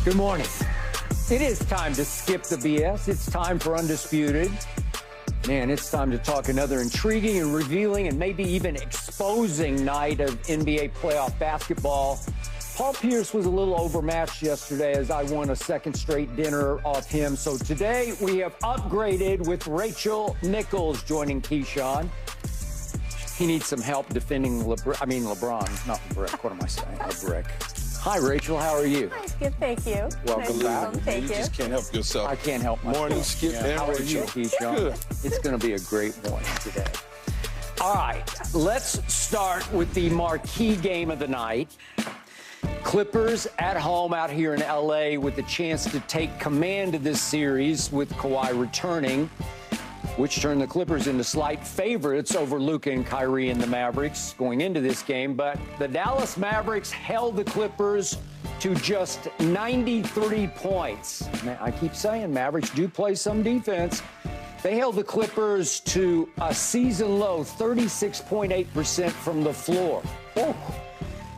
Good morning. It is time to skip the BS. It's time for Undisputed. Man, it's time to talk another intriguing and revealing and maybe even exposing night of NBA playoff basketball. Paul Pierce was a little overmatched yesterday as I won a second straight dinner off him. So today we have upgraded with Rachel Nichols joining Keyshawn. He needs some help defending LeBron, not LeBron. What am I saying? LeBrick. Hi, Rachel. How are you? Hi, Skip. Thank you. Welcome back. Thank you. You just can't help yourself. I can't help myself. Morning, Skip, and How are you, Rachel? Keyshawn? Good. It's going to be a great morning today. All right, let's start with the marquee game of the night. Clippers at home out here in L.A. with the chance to take command of this series with Kawhi returning, which turned the Clippers into slight favorites over Luka and Kyrie and the Mavericks going into this game. But the Dallas Mavericks held the Clippers to just 93 points. Man, I keep saying Mavericks do play some defense. They held the Clippers to a season-low 36.8% from the floor. Oh.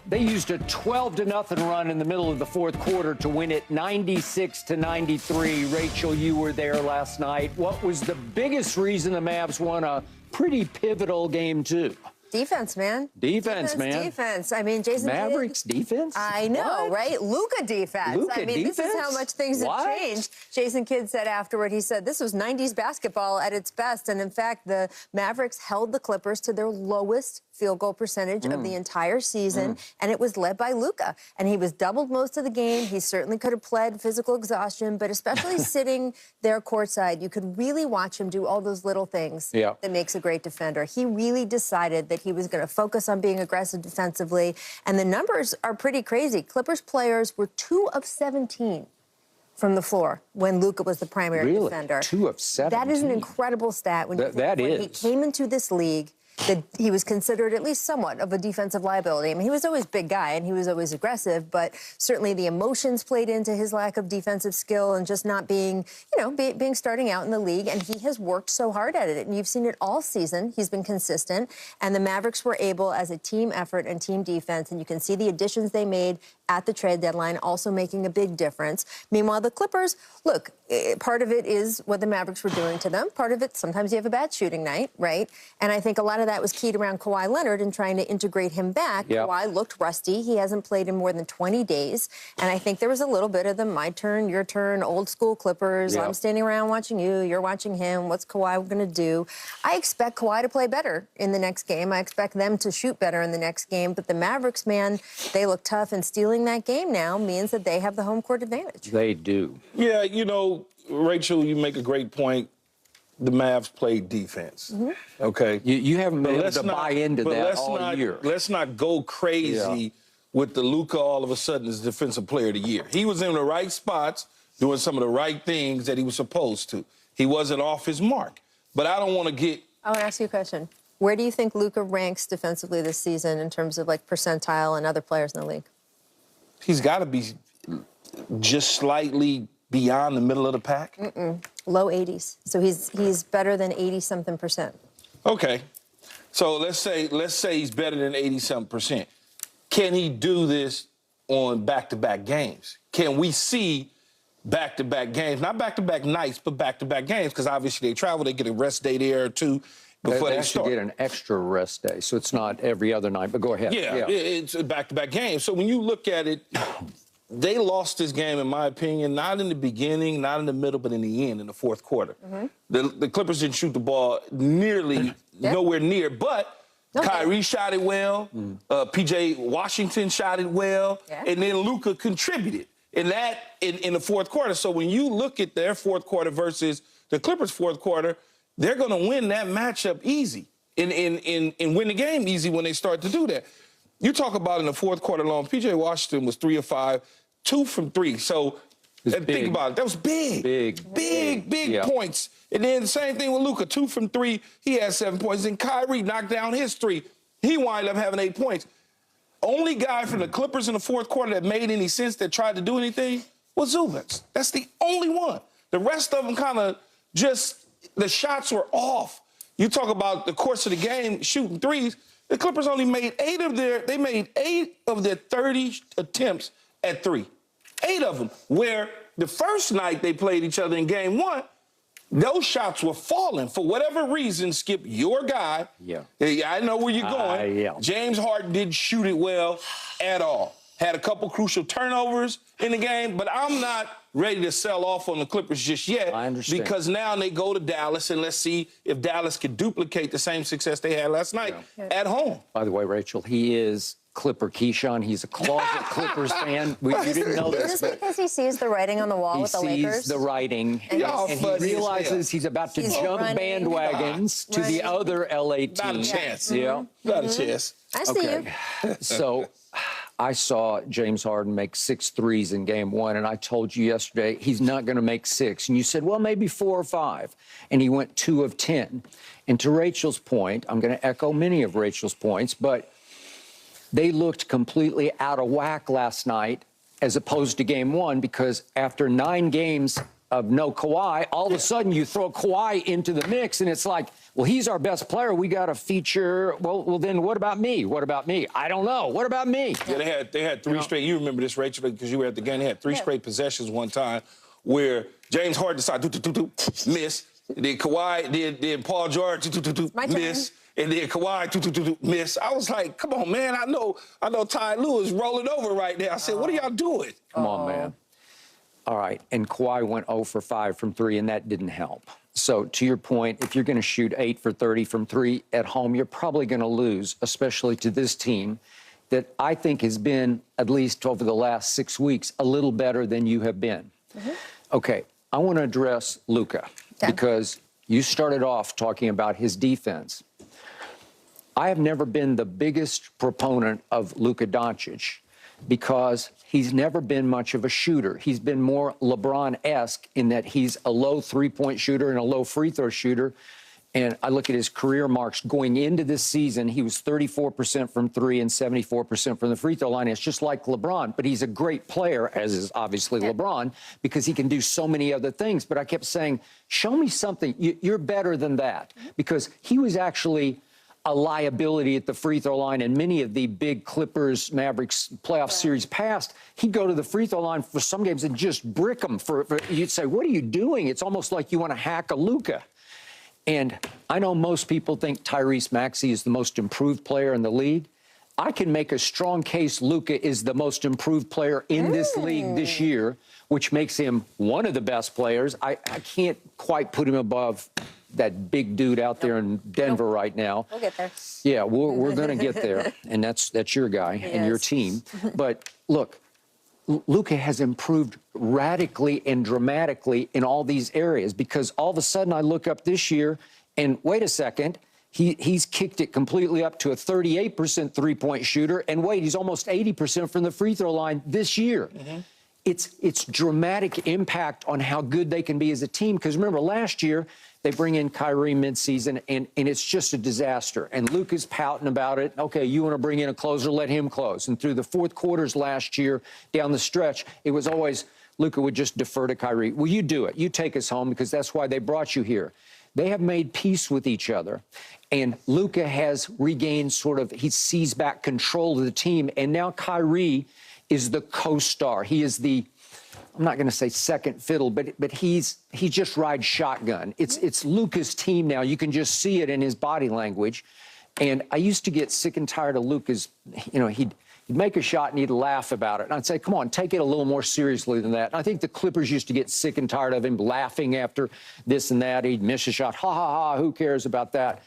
They used a 12-0 run in the middle of the fourth quarter to win it 96-93. Rachel, you were there last night. What was the biggest reason the Mavs won a pretty pivotal game, too? Defense, man. Defense, man. Defense. I mean, Jason Mavericks Kidd, defense? I know, What? right? Luka defense. Luka I mean, defense? This is how much things have changed. Jason Kidd said afterward, he said, this was 90s basketball at its best. And in fact, the Mavericks held the Clippers to their lowest field goal percentage of the entire season, and it was led by Luka. And he was doubled most of the game. He certainly could have pled physical exhaustion, but especially sitting there courtside, you could really watch him do all those little things that makes a great defender. He really decided that he was going to focus on being aggressive defensively, and the numbers are pretty crazy. Clippers players were 2 of 17 from the floor when Luka was the primary defender. 2 of 17? That is an incredible stat. When he came into this league, that he was considered at least somewhat of a defensive liability. I mean, he was always a big guy and he was always aggressive, but certainly the emotions played into his lack of defensive skill and just not being, being starting out in the league. And he has worked so hard at it. And you've seen it all season. He's been consistent. And the Mavericks were able, as a team effort and team defense, and you can see the additions they made at the trade deadline also making a big difference. Meanwhile, the Clippers, look, part of it is what the Mavericks were doing to them. Part of it, sometimes you have a bad shooting night, right? And I think a lot of that was keyed around Kawhi Leonard and trying to integrate him back. Kawhi looked rusty. He hasn't played in more than 20 days. And I think there was a little bit of the my turn, your turn, old school Clippers. I'm standing around watching you. You're watching him. What's Kawhi going to do? I expect Kawhi to play better in the next game. I expect them to shoot better in the next game. But the Mavericks, man, they look tough, and stealing that game now means that they have the home court advantage. They do. Yeah, Rachel, you make a great point. The Mavs played defense. Okay? You haven't been able to buy into that all year. Let's not go crazy with the Luka all of a sudden as Defensive Player of the Year. He was in the right spots, doing some of the right things that he was supposed to. He wasn't off his mark. But I don't want to get... I want to ask you a question. Where do you think Luka ranks defensively this season in terms of, percentile and other players in the league? He's got to be just slightly beyond the middle of the pack. Low 80s. So he's better than 80-something%. Okay. So let's say he's better than 80-something%. Can he do this on back-to-back games? Can we see back-to-back games? Not back-to-back nights, but back-to-back games, because obviously they travel, they get a rest day there or two before they start. They get an extra rest day, so it's not every other night, but go ahead. Yeah. It's a back-to-back game. So when you look at it, they lost this game, in my opinion, not in the beginning, not in the middle, but in the end, in the fourth quarter. The Clippers didn't shoot the ball nowhere near, but Kyrie shot it well, P.J. Washington shot it well, and then Luka contributed in the fourth quarter. So when you look at their fourth quarter versus the Clippers' fourth quarter, they're going to win that matchup easy and win the game easy when they start to do that. You talk about in the fourth quarter alone, P.J. Washington was 3 of 5, 2 from 3. So think about it. That was big points. And then the same thing with Luka, 2 from 3. He had 7 points. And Kyrie knocked down his 3. He wound up having 8 points. Only guy from the Clippers in the fourth quarter that made any sense, that tried to do anything, was Zubac. That's the only one. The rest of them kind of just, the shots were off. You talk about the course of the game, shooting threes. The Clippers only made 8 of their 30 attempts at 3. 8 of them. Where the first night they played each other in game 1, those shots were falling. For whatever reason, Skip, your guy, I know where you're going. James Harden didn't shoot it well at all. Had a couple crucial turnovers in the game, but I'm not ready to sell off on the Clippers just yet. I understand. Because now they go to Dallas, and let's see if Dallas can duplicate the same success they had last night at home. By the way, Rachel, he is Clipper Keyshawn. He's a closet Clippers fan. You didn't know this. Is this because he sees the writing on the wall with the Lakers? He sees the writing, and he realizes he's about to jump bandwagons to the other LA team. Not a chance. Yeah. Not a chance. I see you. So I saw James Harden make 6 threes in game 1, and I told you yesterday he's not going to make 6. And you said, well, maybe 4 or 5. And he went 2 of 10. And to Rachel's point, I'm going to echo many of Rachel's points, but they looked completely out of whack last night as opposed to game 1, because after 9 games of no Kawhi, all of a sudden you throw Kawhi into the mix, and it's like, well, he's our best player. We got to feature. Well, then what about me? What about me? I don't know. What about me? Yeah, they had 3 straight. You remember this, Rachel, because you were at the game. They had 3 straight possessions one time where James Harden decided miss. Then Kawhi, then Paul George miss. And then Kawhi miss. I was like, come on, man. I know Ty Lue is rolling over right now. I said, what are y'all doing? Come on, man. All right. And Kawhi went 0 for 5 from 3, and that didn't help. So to your point, if you're going to shoot 8 for 30 from 3 at home, you're probably going to lose, especially to this team that I think has been, at least over the last 6 weeks, a little better than you have been. Okay. I want to address Luka because you started off talking about his defense. I have never been the biggest proponent of Luka Doncic because he's never been much of a shooter. He's been more LeBron-esque in that he's a low three-point shooter and a low free throw shooter. And I look at his career marks going into this season, he was 34% from 3 and 74% from the free throw line. It's just like LeBron, but he's a great player, as is obviously LeBron, because he can do so many other things. But I kept saying, show me something. You're better than that, because he was actually a liability at the free throw line. And many of the big Clippers, Mavericks playoff series past, he'd go to the free throw line for some games and just brick them. You'd say, what are you doing? It's almost like you want to hack a Luka. And I know most people think Tyrese Maxey is the most improved player in the league. I can make a strong case Luka is the most improved player in this league this year, which makes him one of the best players. I can't quite put him above that big dude out there in Denver right now. We'll get there. Yeah, we're going to get there, and that's your guy and your team. But look, Luka has improved radically and dramatically in all these areas, because all of a sudden I look up this year and wait a second, he's kicked it completely up to a 38% three-point shooter, and wait, he's almost 80% from the free throw line this year. It's dramatic impact on how good they can be as a team, because remember last year they bring in Kyrie midseason, and it's just a disaster. And Luka's pouting about it. Okay, you want to bring in a closer, let him close. And through the fourth quarters last year, down the stretch, it was always Luka would just defer to Kyrie. Well, you do it. You take us home, because that's why they brought you here. They have made peace with each other. And Luka has regained he sees back control of the team. And now Kyrie is the co-star. He is the, I'm not going to say second fiddle, but he just rides shotgun. It's Luka's team now. You can just see it in his body language. And I used to get sick and tired of Luka's, he'd make a shot and he'd laugh about it. And I'd say, come on, take it a little more seriously than that. And I think the Clippers used to get sick and tired of him laughing after this and that. He'd miss a shot. Ha, ha, ha, who cares about that?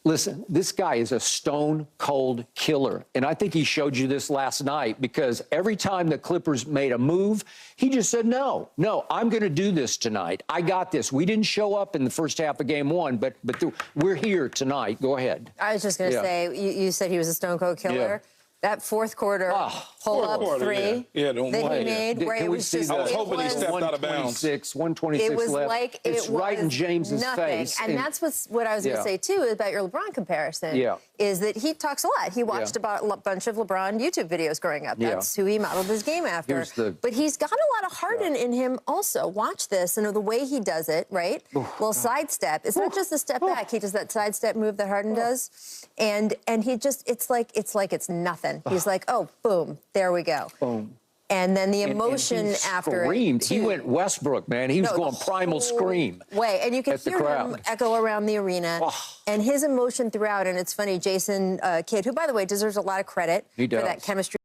Listen, this guy is a stone-cold killer. And I think he showed you this last night, because every time the Clippers made a move, he just said, no, I'm going to do this tonight. I got this. We didn't show up in the first half of game 1, but we're here tonight. Go ahead. I was just going to say, you said he was a stone-cold killer. That fourth quarter pull-up three that he made, where it was just... I was hoping he stepped out of bounds. 126 it was left. Like it's right in James's nothing. face. And that's what I was going to say, too, about your LeBron comparison, is that he talks a lot. He watched about a bunch of LeBron YouTube videos growing up. That's who he modeled his game after. But he's got a lot of heart in him also. Watch this, and the way he does it, right? Well, sidestep. It's not just a step back. He does that sidestep move that Harden does. And he just, it's like it's nothing. He's like, oh, boom, there we go. Boom. And then the emotion and after screamed. it, too. He went Westbrook, man. He was going primal scream. Way. And you could hear him echo around the arena. Oh. And his emotion throughout. And it's funny, Jason Kidd, who, by the way, deserves a lot of credit for that chemistry.